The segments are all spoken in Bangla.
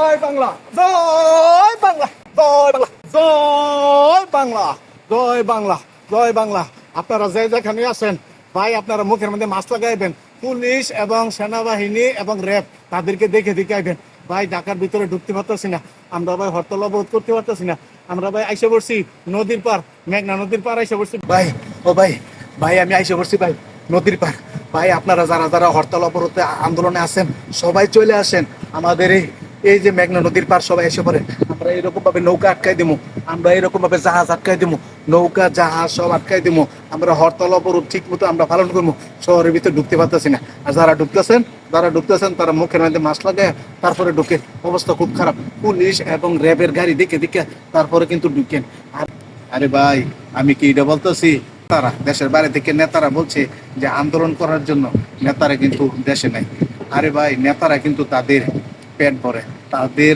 জয় বাংলা, জয় বাংলা, জয় বাংলা, জয় বাংলা, জয় বাংলা, জয় বাংলা। আপনারা যে যেখানে আছেন ভাই, আপনারা মুখের মধ্যে মাস্ক লাগাইবেন। পুলিশ এবং সেনাবাহিনী এবং র্যাব তাদেরকে দেখে দেখে আইবেন। ভাই ঢাকার ভিতরে ঢুকতে পারতেছি না, আমরা ভাই হরতাল অবরোধ করতে পারতেছি না। আমরা ভাই আইসে পড়ছি নদীর পার, মেঘনা নদীর পার আইসে পড়ছি ভাই। ও ভাই, ভাই আমি আইসে পড়ছি ভাই নদীর পার। ভাই আপনারা যারা যারা হরতাল অবরোধে আন্দোলনে আছেন সবাই চলে আসেন আমাদের এই এই যে মেঘনা নদীর পার, সবাই এসে পড়ে। আমরা এরকম ভাবে নৌকা আটকাই দিবো, আমরা এরকম ভাবে জাহাজ আটকাই দিবো, নৌকা জাহাজ সব আটকাই দিবো। আমরা হরতাল অবরোধ ঠিক মতো আমরা পালন করবো। শহরের ভিতরে ঢুকতে পারতেছি না। আর যারা ঢুকতেছেন তারা মুখের মধ্যে মাস্ক লাগায় তারপরে ঢুকে। অবস্থা খুব খারাপ। পুলিশ এবং র্যাবের গাড়ি দেখে দেখে তারপরে কিন্তু ঢুকেন। আর আরে ভাই, আমি কি এটা বলতেছি, তারা দেশের বাইরে থেকে নেতারা বলছে যে আন্দোলন করার জন্য, নেতারা কিন্তু দেশে নাই। আরে ভাই, নেতারা কিন্তু তাদের পেট ভরে, তাদের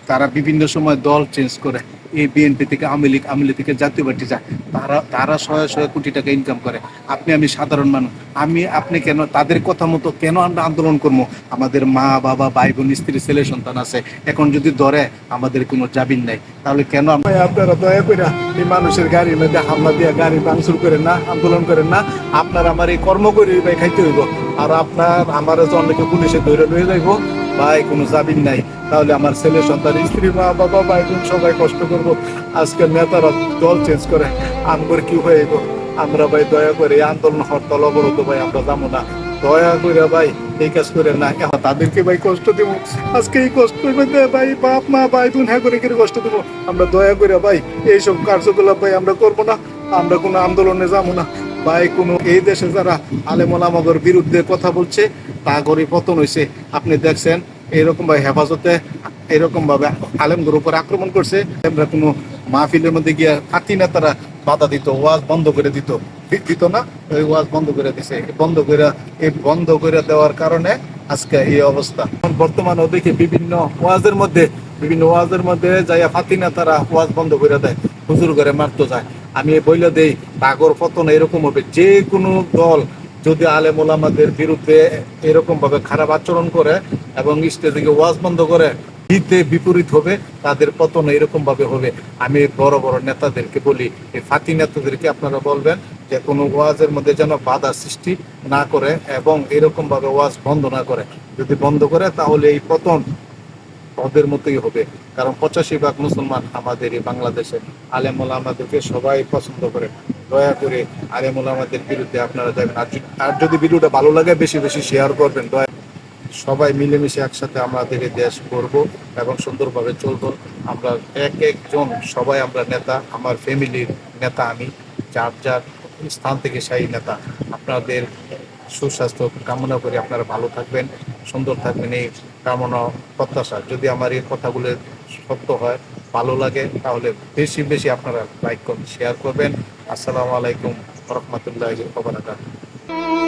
তারা বিভিন্ন সময় দল চেঞ্জ করে। এই বিএনপি থেকে আওয়ামী লীগ, আওয়ামী লীগ থেকে জাতীয় পার্টি যায়। তারা তারা শয়ে শয়ে কোটি টাকা ইনকাম করে। আমি সাধারণ মানুষ, আপনি কেন তাদের কথা মতো কেন আমরা আন্দোলন করবো? আমাদের মা বাবা, ভাই বোন, স্ত্রী, ছেলে সন্তান আছে। এখন যদি ধরে আমাদের কোনো জামিন নাই, তাহলে কেন আপনারা দয়া করে এই মানুষের গাড়ির মধ্যে হামলা দিয়ে গাড়ি ভাঙচুর করেন না, আন্দোলন করেন না। আপনার আমার এই কর্ম করে ভাই খাইতে হইব। আর আপনার আমার অনেকে পুলিশে ধরে লয়ে যাইব ভাই, কোনো জামিন নাই। তাহলে আমার ছেলে সন্তান, স্ত্রী, মা বাবা, ভাই বোন সবাই কষ্ট করবো। আজকে নেতারা দল চেঞ্জ করে, আমগর কি হয়ে গো? আমরা ভাই দয়া করে এই আন্দোলন হরতাল অবরোধ ভাই আমরা যাবো না। দয়া করে ভাই এই কাজ করে না। এখন তাদেরকে ভাই কষ্ট দিব। আজকে এই কষ্টের মধ্যে ভাই বাপ মা ভাই বোন হ্যাঁ করে কষ্ট দেবো। আমরা দয়া করে ভাই এইসব কার্যকলাপ ভাই আমরা করবো না। আমরা কোনো আন্দোলনে যাবো না ভাই। কোনো এই দেশে যারা আলেম ওলামাদের বিরুদ্ধে কথা বলছে তা করে পতন হয়েছে। আপনি দেখছেন এরকম ভাবে হেফাজতে এরকম ভাবে আলেমদের উপর আক্রমণ করছে। আমরা কোনো মাহফিলের মধ্যে গিয়া হাতি নেতারা বাধা দিত, ওয়াজ বন্ধ করে দিত না, ওই ওয়াজ বন্ধ করে দিছে। বন্ধ করে দেওয়ার কারণে আজকে এই অবস্থা। বর্তমানে দেখি বিভিন্ন ওয়াজের মধ্যে যাইয়া ফাতি নেতারা ওয়াজ বন্ধ করে দেয়, হুজুর করে মারতে যায়। আমি বইলে দেই তাগর পতন এরকম হবে। যে কোনো দল যদি আলেম ওলামাদের বিরুদ্ধে এরকম ভাবে খারাপ আচরণ করে এবং স্টেজ থেকে ওয়াজ বন্ধ করে, হিতে বিপরীত হবে, তাদের পতন এরকম ভাবে হবে। আমি বড় বড় নেতাদেরকে বলি, এই ফাতি নেতাদেরকে আপনারা বলবেন যে কোনো ওয়াজের মধ্যে যেন বাধা সৃষ্টি না করে এবং এরকম ভাবে ওয়াজ বন্ধ না করে। যদি বন্ধ করে তাহলে এই পতন ওদের মতোই হবে। কারণ 85% মুসলমান আমাদের এই বাংলাদেশে। আলেম ওলামাদেরকে সবাই পছন্দ করে। দয়া করে আলেম ওলামাদের বিরুদ্ধে আপনারা যাবেন। আর যদি ভিডিওটা ভালো লাগে বেশি বেশি শেয়ার করবেন। দয়া সবাই মিলেমিশে একসাথে আমাদের এই দেশ করব এবং সুন্দরভাবে চলবো। আমরা এক একজন সবাই আমরা নেতা, আমার ফ্যামিলির নেতা আমি, যার যার স্থান থেকে সেই নেতা। আপনাদের সুস্বাস্থ্য কামনা করি। আপনারা ভালো থাকবেন, সুন্দর থাকবেন, এই কামনা প্রত্যাশা। যদি আমার এই কথাগুলো সত্য হয়, ভালো লাগে, তাহলে বেশি বেশি আপনারা লাইক করবেন, শেয়ার করবেন। আসসালামু আলাইকুম ওয়া রাহমাতুল্লাহি ওয়া বারাকাতুহু।